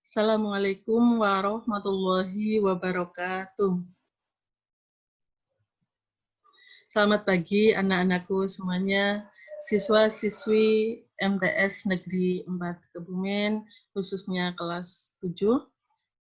Assalamualaikum warahmatullahi wabarakatuh. Selamat pagi anak-anakku semuanya, siswa-siswi MTS Negeri 4 Kebumen, khususnya kelas 7.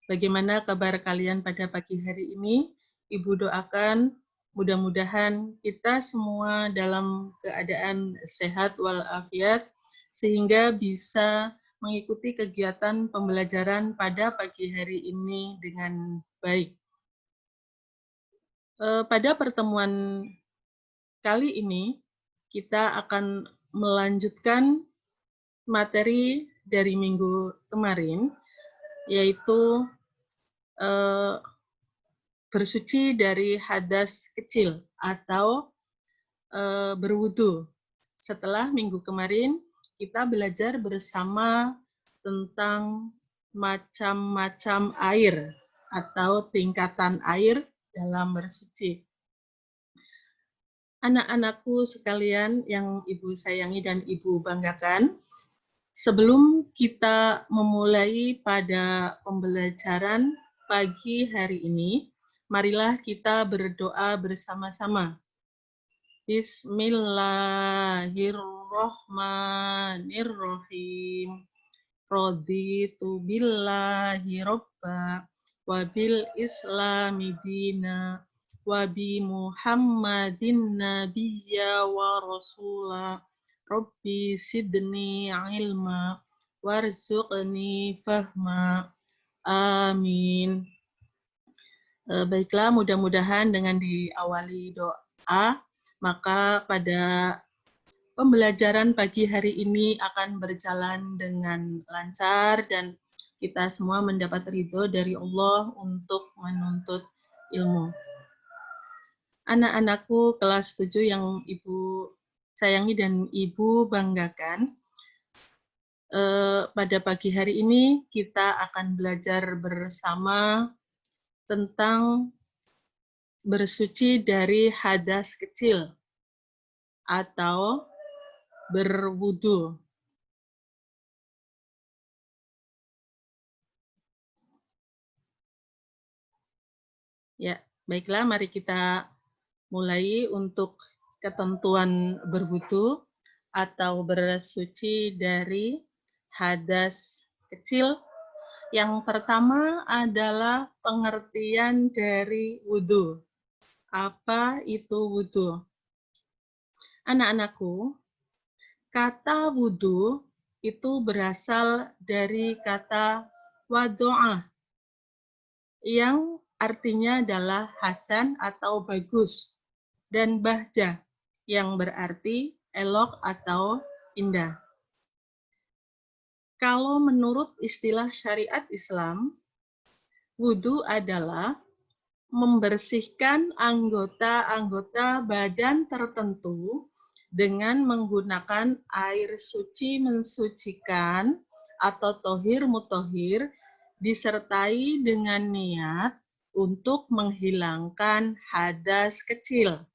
Bagaimana kabar kalian pada pagi hari ini? Ibu doakan mudah-mudahan kita semua dalam keadaan sehat walafiat, sehingga bisa mengikuti kegiatan pembelajaran pada pagi hari ini dengan baik. Pada pertemuan kali ini, kita akan melanjutkan materi dari minggu kemarin, yaitu bersuci dari hadas kecil atau berwudu. Setelah minggu kemarin, kita belajar bersama tentang macam-macam air atau tingkatan air dalam bersuci. Anak-anakku sekalian yang Ibu sayangi dan Ibu banggakan, sebelum kita memulai pada pembelajaran pagi hari ini, marilah kita berdoa bersama-sama. Bismillahirrahmanirrahim. Raditu billahi robba wa bil islami dina wa bi Muhammadin nabiyya wa rasula. Rabbi sidni ilma warzuqni fahma. Amin. Baiklah, mudah-mudahan dengan diawali doa, maka pada pembelajaran pagi hari ini akan berjalan dengan lancar dan kita semua mendapat ridho dari Allah untuk menuntut ilmu. Anak-anakku kelas 7 yang Ibu sayangi dan Ibu banggakan, pada pagi hari ini kita akan belajar bersama tentang bersuci dari hadas kecil atau berwudu. Ya, baiklah, mari kita mulai untuk ketentuan berwudu atau bersuci dari hadas kecil. Yang pertama adalah pengertian dari wudu. Apa itu wudu? Anak-anakku, kata wudu itu berasal dari kata wadu'ah, yang artinya adalah hasan atau bagus, dan bahjah, yang berarti elok atau indah. Kalau menurut istilah syariat Islam, wudu adalah membersihkan anggota-anggota badan tertentu dengan menggunakan air suci mensucikan atau tohir mutohir, disertai dengan niat untuk menghilangkan hadas kecil.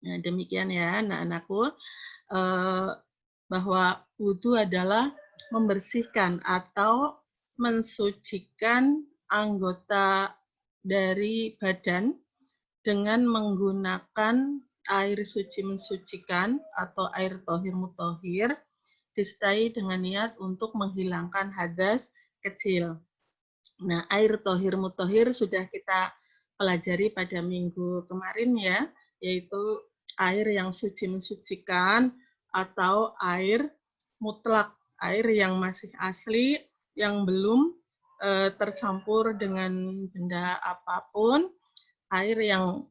Nah, demikian ya anak-anakku, bahwa wudu adalah membersihkan atau mensucikan anggota dari badan dengan menggunakan air suci mensucikan atau air tohir mutohir, disertai dengan niat untuk menghilangkan hadas kecil. Nah, air tohir mutohir sudah kita pelajari pada minggu kemarin ya, yaitu air yang suci mensucikan atau air mutlak, air yang masih asli, yang belum tercampur dengan benda apapun, air yang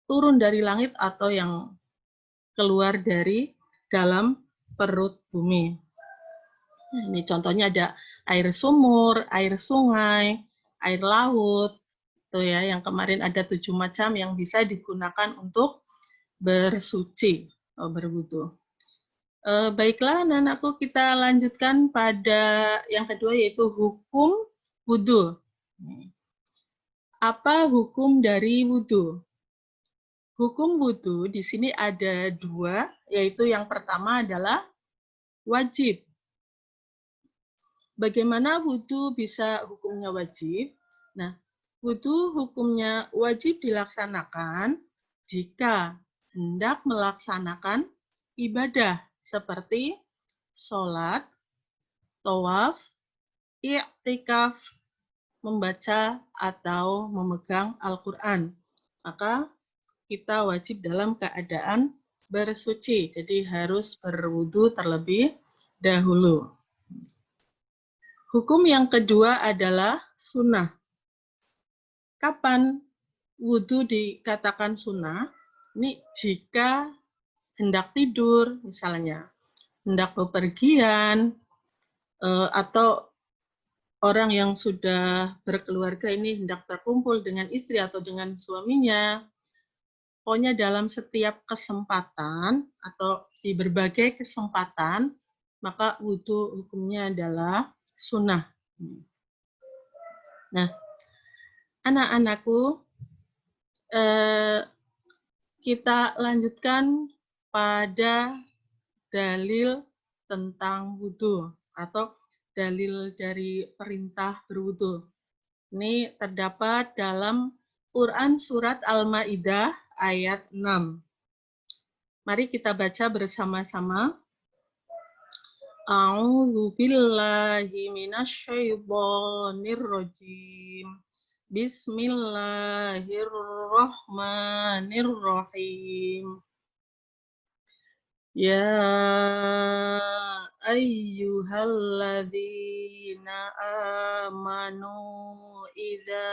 turun dari langit atau yang keluar dari dalam perut bumi. Ini contohnya ada air sumur, air sungai, air laut, itu ya, yang kemarin ada 7 macam yang bisa digunakan untuk bersuci atau berwudu. Baiklah anak-anakku, kita lanjutkan pada yang kedua, yaitu hukum wudu. Apa hukum dari wudu? Hukum wudu di sini ada 2, yaitu yang pertama adalah wajib. Bagaimana wudhu bisa hukumnya wajib? Nah, wudhu hukumnya wajib dilaksanakan jika hendak melaksanakan ibadah seperti sholat, tawaf, i'tikaf, membaca atau memegang Al-Quran. Maka kita wajib dalam keadaan bersuci, jadi harus berwudu terlebih dahulu. Hukum yang kedua adalah sunnah. Kapan wudu dikatakan sunnah? Ini jika hendak tidur, misalnya hendak bepergian, atau orang yang sudah berkeluarga ini hendak berkumpul dengan istri atau dengan suaminya. Pokoknya dalam setiap kesempatan atau di berbagai kesempatan, maka wudu hukumnya adalah sunnah. Nah, anak-anakku, kita lanjutkan pada dalil tentang wudu atau dalil dari perintah berwudu. Ini terdapat dalam Quran surat Al-Maidah ayat 6. Mari kita baca bersama-sama. A'udzu billahi minasyaitonir rajim. Bismillahirrahmanirrahim. Ya ayyuhalladzina amanu idza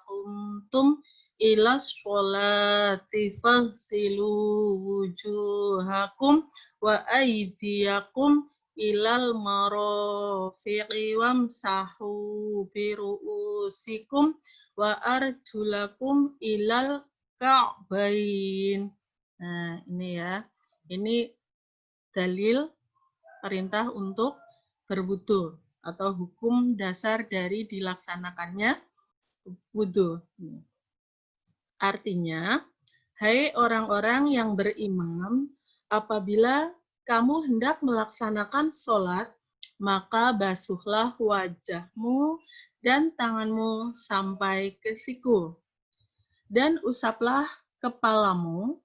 qumtum ilas sholati faghsilu wujuhakum wa aydiyakum ilal marafiqi wamsahu biru'usikum wa arjulakum ilal ka'bain. Nah, ini ya. Ini dalil perintah untuk berwudu atau hukum dasar dari dilaksanakannya wudu. Artinya, hai orang-orang yang beriman, apabila kamu hendak melaksanakan sholat, maka basuhlah wajahmu dan tanganmu sampai ke siku. Dan usaplah kepalamu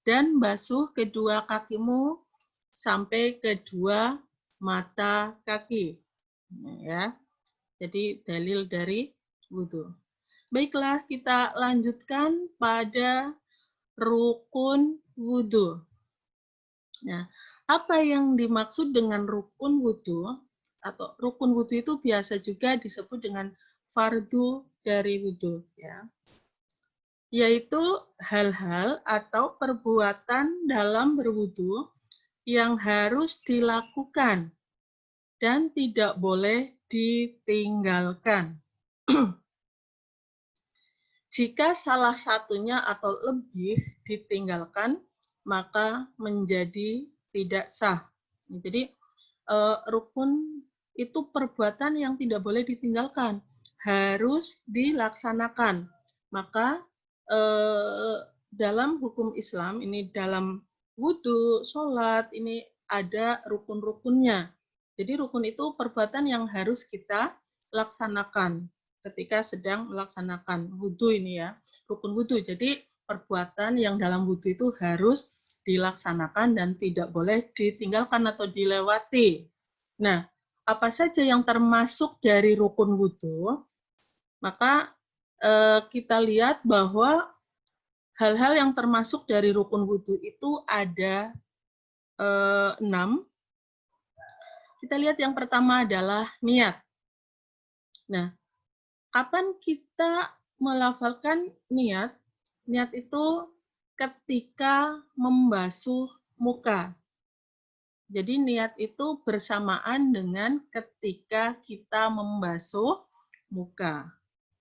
dan basuh kedua kakimu sampai kedua mata kaki. Ya. Jadi dalil dari wudu. Baiklah, kita lanjutkan pada rukun wudu. Nah, apa yang dimaksud dengan rukun wudu? Atau rukun wudu itu biasa juga disebut dengan fardu dari wudu, ya. Yaitu hal-hal atau perbuatan dalam berwudu yang harus dilakukan dan tidak boleh ditinggalkan. Jika salah satunya atau lebih ditinggalkan, maka menjadi tidak sah. Jadi rukun itu perbuatan yang tidak boleh ditinggalkan, harus dilaksanakan. Maka dalam hukum Islam ini dalam wudu, sholat ini ada rukun-rukunnya. Jadi rukun itu perbuatan yang harus kita laksanakan ketika sedang melaksanakan wudu ini ya, rukun wudu. Jadi perbuatan yang dalam wudu itu harus dilaksanakan dan tidak boleh ditinggalkan atau dilewati. Nah, apa saja yang termasuk dari rukun wudu? Maka kita lihat bahwa hal-hal yang termasuk dari rukun wudu itu ada 6. Kita lihat yang pertama adalah niat. Nah, kapan kita melafalkan niat? Niat itu ketika membasuh muka. Jadi niat itu bersamaan dengan ketika kita membasuh muka.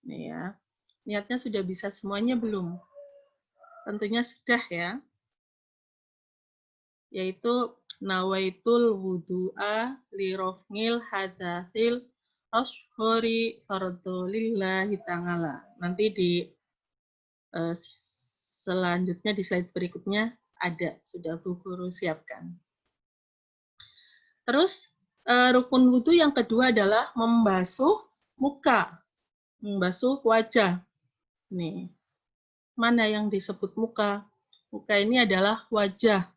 Nih ya. Niatnya sudah bisa semuanya belum? Tentunya sudah ya. Yaitu nawaitul wudu'a li raf'il hadatsil ashhari fardhulillahi ta'ala. Nanti di selanjutnya di slide berikutnya ada, sudah Bu Guru siapkan. Terus Rukun wudhu yang kedua adalah membasuh muka, membasuh wajah. Nih, mana yang disebut muka? Muka ini adalah wajah.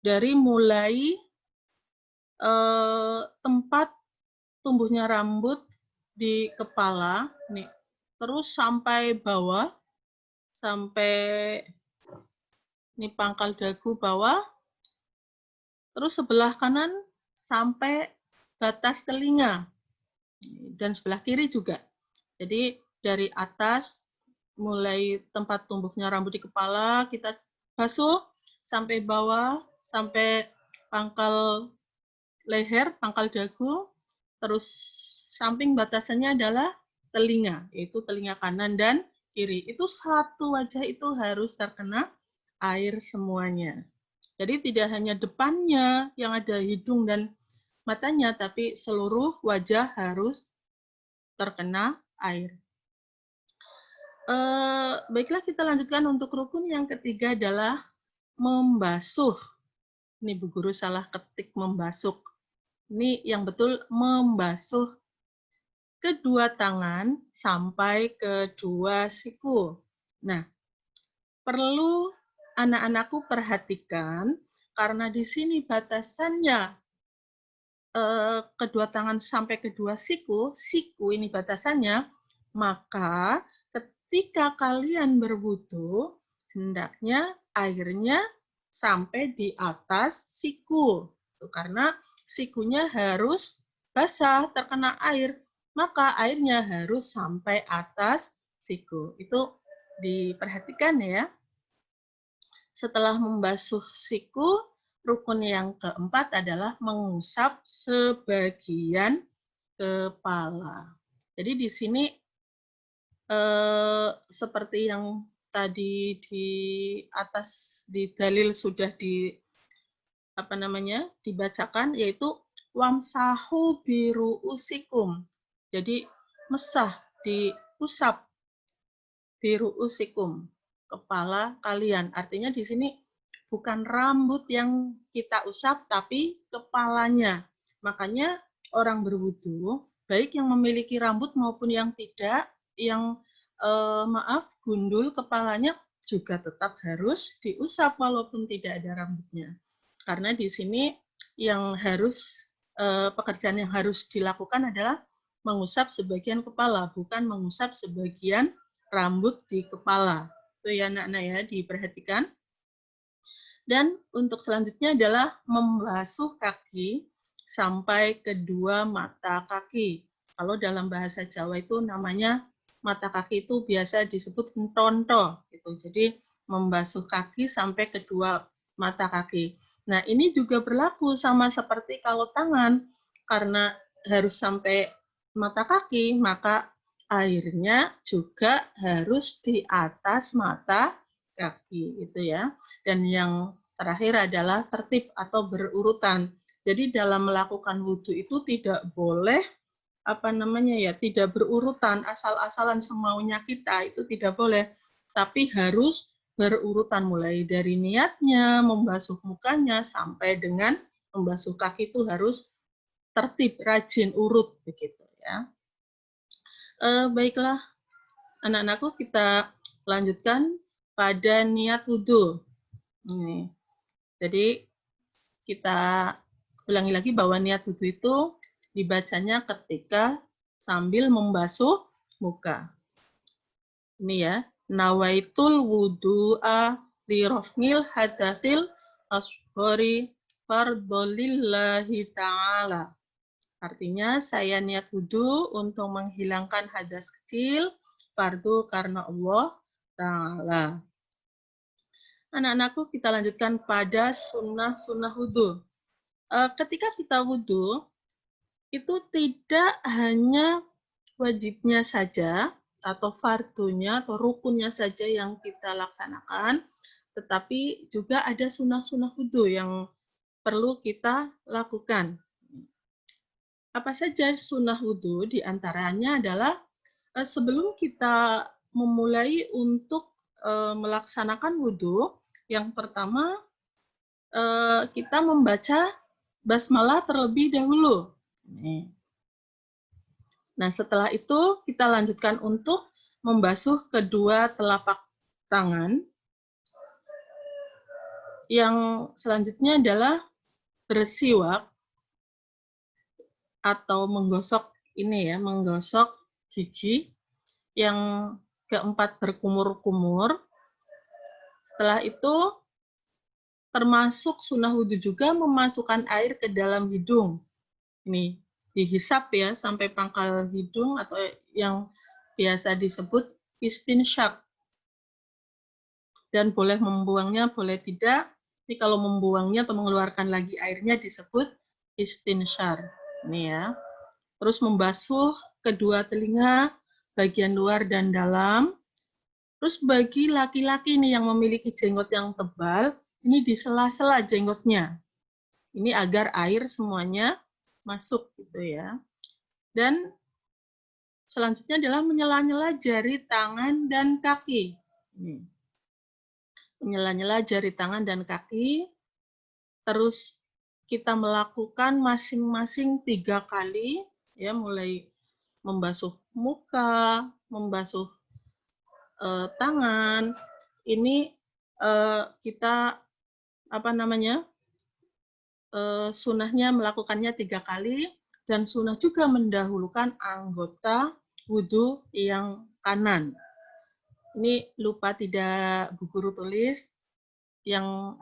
Dari mulai tempat tumbuhnya rambut di kepala, nih, terus sampai bawah, sampai ini pangkal dagu bawah, terus sebelah kanan sampai batas telinga, dan sebelah kiri juga. Jadi dari atas, mulai tempat tumbuhnya rambut di kepala, kita basuh sampai bawah, sampai pangkal leher, pangkal dagu, terus samping batasannya adalah telinga, yaitu telinga kanan dan kiri. Itu satu wajah itu harus terkena air semuanya. Jadi tidak hanya depannya yang ada hidung dan matanya, tapi seluruh wajah harus terkena air. Baiklah, kita lanjutkan untuk rukun yang ketiga adalah membasuh. Ini Bu Guru salah ketik membasuh. Ini yang betul membasuh kedua tangan sampai kedua siku. Nah, perlu anak-anakku perhatikan karena di sini batasannya kedua tangan sampai kedua siku ini batasannya, maka ketika kalian berwudu, hendaknya airnya sampai di atas siku. Karena sikunya harus basah, terkena air, maka airnya harus sampai atas siku. Itu diperhatikan ya. Setelah membasuh siku, rukun yang keempat adalah mengusap sebagian kepala. Jadi di sini seperti yang tadi di atas di dalil sudah dibacakan, yaitu wamsahu biru usikum. Jadi mesah, diusap biru usikum, kepala kalian. Artinya di sini bukan rambut yang kita usap, tapi kepalanya. Makanya orang berwudu, baik yang memiliki rambut maupun yang tidak, yang gundul kepalanya juga tetap harus diusap walaupun tidak ada rambutnya. Karena di sini yang harus pekerjaan yang harus dilakukan adalah mengusap sebagian kepala, bukan mengusap sebagian rambut di kepala. Itu ya anak-anak ya, diperhatikan. Dan untuk selanjutnya adalah membasuh kaki sampai kedua mata kaki. Kalau dalam bahasa Jawa itu namanya mata kaki itu biasa disebut entonto gitu. Jadi membasuh kaki sampai kedua mata kaki. Nah, ini juga berlaku sama seperti kalau tangan, karena harus sampai mata kaki, maka airnya juga harus di atas mata kaki itu ya. Dan yang terakhir adalah tertib atau berurutan. Jadi dalam melakukan wudhu itu tidak boleh tidak berurutan asal-asalan semaunya kita, itu tidak boleh. Tapi harus berurutan mulai dari niatnya, membasuh mukanya sampai dengan membasuh kaki itu harus tertib, rajin, urut begitu ya. Baiklah, anak-anakku, kita lanjutkan pada niat wudhu. Jadi kita ulangi lagi bahwa niat wudhu itu dibacanya ketika sambil membasuh muka. Ini ya, nawaitul wudu'a li raf'il hadatsil asghari fardholillahi ta'ala. Artinya, saya niat wudhu untuk menghilangkan hadas kecil, fardu karena Allah Ta'ala. Anak-anakku, kita lanjutkan pada sunnah-sunnah wudhu. Ketika kita wudhu, itu tidak hanya wajibnya saja, atau fardunya, atau rukunnya saja yang kita laksanakan, tetapi juga ada sunnah-sunnah wudhu yang perlu kita lakukan. Apa saja sunnah wudhu? Di antaranya adalah sebelum kita memulai untuk melaksanakan wudhu, yang pertama kita membaca basmalah terlebih dahulu. Ini. Nah, setelah itu kita lanjutkan untuk membasuh kedua telapak tangan. Yang selanjutnya adalah bersiwak atau menggosok ini ya, menggosok gigi. Yang keempat berkumur-kumur. Setelah itu termasuk sunnah wudhu juga memasukkan air ke dalam hidung. Ini dihisap ya sampai pangkal hidung atau yang biasa disebut istinsyak. Dan boleh membuangnya, boleh tidak. Tapi kalau membuangnya atau mengeluarkan lagi airnya disebut istinsyar. Ini ya. Terus membasuh kedua telinga, bagian luar dan dalam. Terus bagi laki-laki nih yang memiliki jenggot yang tebal, ini di sela-sela jenggotnya. Ini agar air semuanya masuk gitu ya. Dan selanjutnya adalah menyela-nyela jari tangan dan kaki. Ini. Menyela-nyela jari tangan dan kaki. Terus kita melakukan masing-masing 3 kali, ya, mulai membasuh muka, membasuh tangan. Ini kita sunnahnya melakukannya 3 kali, dan sunnah juga mendahulukan anggota wudhu yang kanan. Ini lupa tidak Bu Guru tulis yang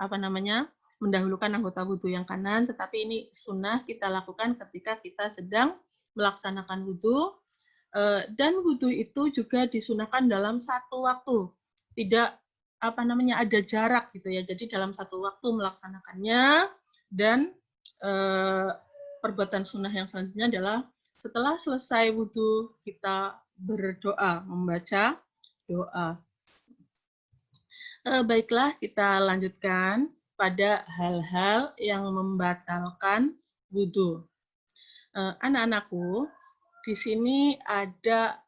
mendahulukan anggota wudhu yang kanan, tetapi ini sunnah kita lakukan ketika kita sedang melaksanakan wudhu, dan wudhu itu juga disunahkan dalam satu waktu, tidak ada jarak gitu ya. Jadi dalam satu waktu melaksanakannya. Dan perbuatan sunnah yang selanjutnya adalah setelah selesai wudhu kita berdoa, membaca doa. Baiklah, kita lanjutkan pada hal-hal yang membatalkan wudhu. Anak-anakku, di sini ada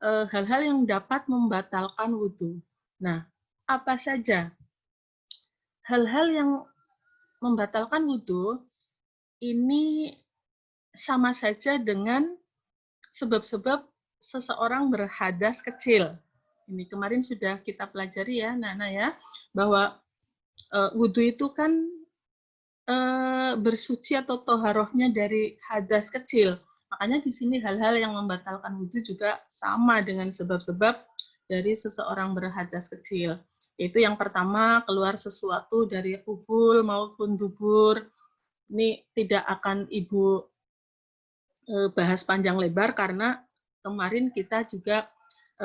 hal-hal yang dapat membatalkan wudhu. Nah, apa saja? Hal-hal yang membatalkan wudhu ini sama saja dengan sebab-sebab seseorang berhadas kecil. Ini kemarin sudah kita pelajari ya, Nana ya, bahwa wudhu itu kan bersuci atau toharohnya dari hadas kecil. Makanya di sini hal-hal yang membatalkan wudhu juga sama dengan sebab-sebab dari seseorang berhadas kecil. Yaitu yang pertama, keluar sesuatu dari kubul maupun dubur. Ini tidak akan Ibu bahas panjang lebar karena kemarin kita juga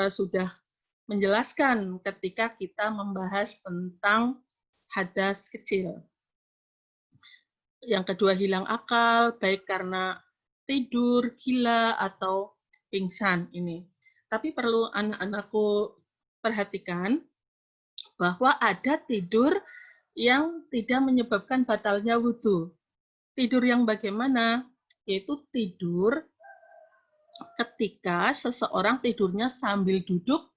sudah menjelaskan ketika kita membahas tentang hadas kecil. Yang kedua, hilang akal, baik karena tidur, gila, atau pingsan ini. Tapi perlu anak-anakku perhatikan bahwa ada tidur yang tidak menyebabkan batalnya wudhu. Tidur yang bagaimana? Yaitu tidur ketika seseorang tidurnya sambil duduk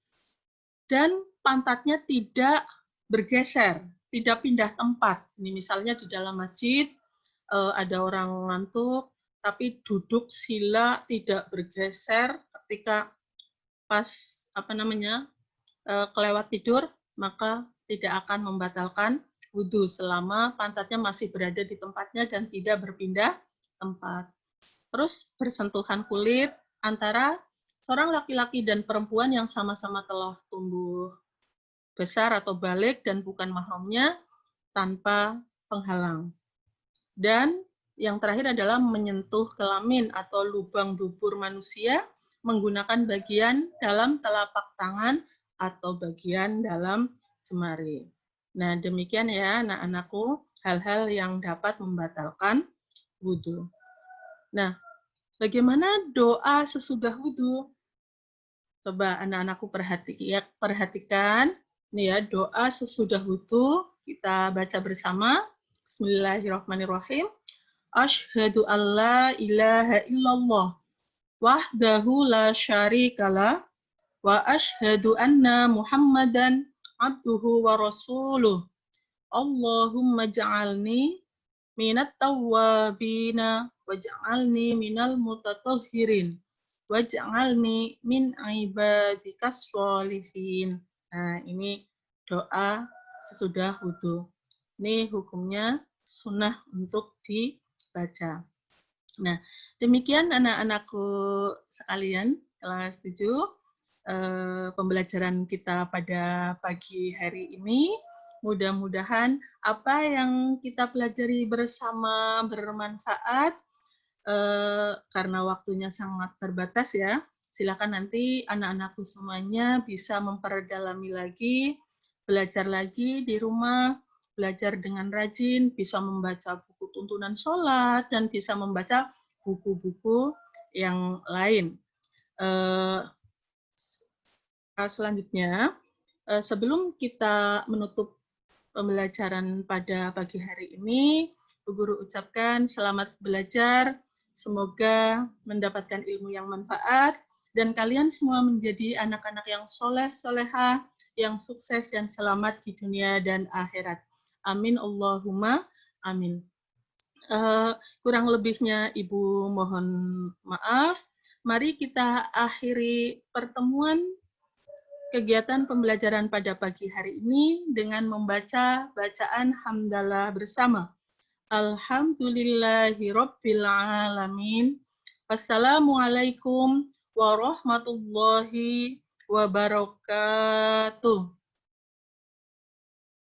dan pantatnya tidak bergeser, tidak pindah tempat. Ini misalnya di dalam masjid, ada orang ngantuk, tapi duduk sila tidak bergeser ketika pas kelewat tidur, maka tidak akan membatalkan wudhu selama pantatnya masih berada di tempatnya dan tidak berpindah tempat. Terus bersentuhan kulit antara seorang laki-laki dan perempuan yang sama-sama telah tumbuh besar atau balik dan bukan mahramnya tanpa penghalang. Dan yang terakhir adalah menyentuh kelamin atau lubang dubur manusia menggunakan bagian dalam telapak tangan atau bagian dalam jemari. Nah, demikian ya anak-anakku, hal-hal yang dapat membatalkan wudhu. Nah, bagaimana doa sesudah wudhu? Coba anak-anakku perhatikan. Nih ya, doa sesudah wudhu. Kita baca bersama. Bismillahirrahmanirrahim. Asyhadu an la ilaha illallah wahdahu la syarikalah wa asyhadu anna Muhammadan abduhu wa rasuluh. Allahumma ja'alni minat tawwabina waj'alni minal mutatahhirin, waj'alni min ibadikas sholihin. Nah, ini doa sesudah wudhu. Ini hukumnya sunnah untuk dibaca. Nah, demikian anak-anakku sekalian, kelas 7, pembelajaran kita pada pagi hari ini. Mudah-mudahan apa yang kita pelajari bersama bermanfaat, karena waktunya sangat terbatas ya. Silakan nanti anak-anakku semuanya bisa memperdalami lagi, belajar lagi di rumah, belajar dengan rajin, bisa membaca buku tuntunan sholat, dan bisa membaca buku-buku yang lain. Selanjutnya, sebelum kita menutup pembelajaran pada pagi hari ini, Bu Guru ucapkan selamat belajar, semoga mendapatkan ilmu yang manfaat, dan kalian semua menjadi anak-anak yang soleh, solehah, yang sukses dan selamat di dunia dan akhirat. Amin Allahumma amin. Kurang lebihnya Ibu mohon maaf. Mari kita akhiri pertemuan kegiatan pembelajaran pada pagi hari ini dengan membaca bacaan hamdalah bersama. Alhamdulillahirabbil alamin. Wassalamualaikum warahmatullahi wabarakatuh.